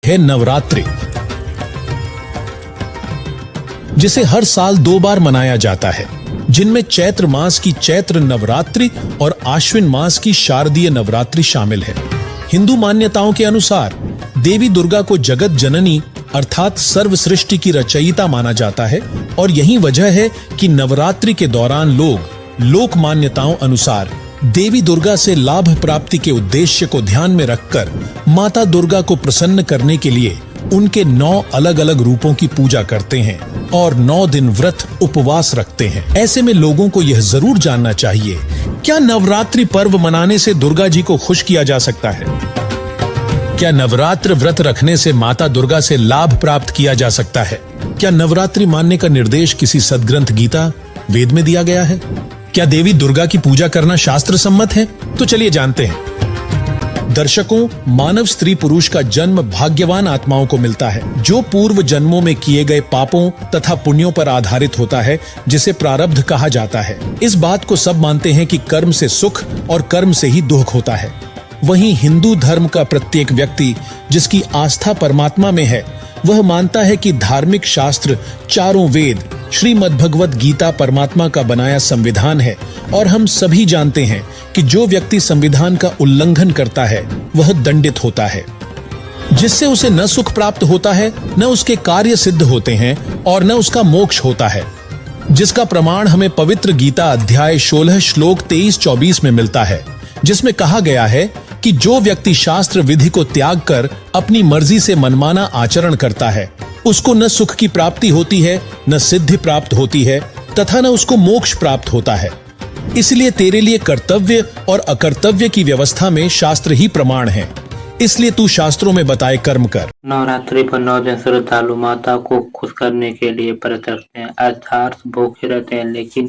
है नवरात्रि, जिसे हर साल 2 बार मनाया जाता है, जिनमें चैत्र मास की चैत्र नवरात्रि और आश्विन मास की शारदीय नवरात्रि शामिल है। हिंदू मान्यताओं के अनुसार देवी दुर्गा को जगत जननी अर्थात सर्व सृष्टि की रचयिता माना जाता है और यही वजह है कि नवरात्रि के दौरान लोग लोक मान्यताओं अनुसार देवी दुर्गा से लाभ प्राप्ति के उद्देश्य को ध्यान में रखकर माता दुर्गा को प्रसन्न करने के लिए उनके 9 अलग अलग रूपों की पूजा करते हैं और 9 दिन व्रत उपवास रखते हैं। ऐसे में लोगों को यह जरूर जानना चाहिए, क्या नवरात्रि पर्व मनाने से दुर्गा जी को खुश किया जा सकता है? क्या नवरात्र व्रत रखने से माता दुर्गा से लाभ प्राप्त किया जा सकता है? क्या नवरात्रि मानने का निर्देश किसी सदग्रंथ गीता वेद में दिया गया है? क्या देवी दुर्गा की पूजा करना शास्त्र सम्मत है? तो चलिए जानते हैं। दर्शकों, मानव स्त्री पुरुष का जन्म भाग्यवान आत्माओं को मिलता है, जो पूर्व जन्मों में किए गए पापों तथा पुण्यों पर आधारित होता है, जिसे प्रारब्ध कहा जाता है। इस बात को सब मानते हैं कि कर्म से सुख और कर्म से ही दुख होता है। वहीं हिंदू धर्म का प्रत्येक व्यक्ति जिसकी आस्था परमात्मा में है, वह मानता है कि धार्मिक शास्त्र चारों वेद श्रीमद् भगवत गीता परमात्मा का बनाया संविधान है और हम सभी जानते हैं कि जो व्यक्ति संविधान का उल्लंघन करता है वह दंडित होता है, जिससे उसे न सुख प्राप्त होता है, न उसके कार्य सिद्ध होते हैं और न उसका मोक्ष होता है, जिसका प्रमाण हमें पवित्र गीता अध्याय 16 श्लोक 23-24 में मिलता है, जिसमें कहा गया है कि जो व्यक्ति शास्त्र विधि को त्याग कर अपनी मर्जी से मनमाना आचरण करता है, उसको न सुख की प्राप्ति होती है, न सिद्धि प्राप्त होती है तथा न उसको मोक्ष प्राप्त होता है। इसलिए तेरे लिए कर्तव्य और अकर्तव्य की व्यवस्था में शास्त्र ही प्रमाण है, इसलिए तू शास्त्रों में बताए कर्म कर। नवरात्रि पर 9 दिन श्रद्धालु माता को खुश करने के लिए व्रत रखते हैं, अर्थात भूखे रहते हैं। लेकिन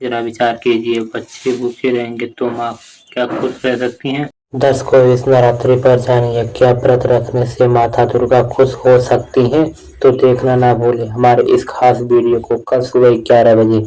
जरा विचार कीजिए, बच्चे भूखे रहेंगे तो माँ क्या खुश रह सकती हैं? दर्शकों, इस नवरात्रि पर जानिए क्या व्रत रखने से माता दुर्गा खुश हो सकती हैं। तो देखना ना भूलें हमारे इस खास वीडियो को कल सुबह 11 बजे।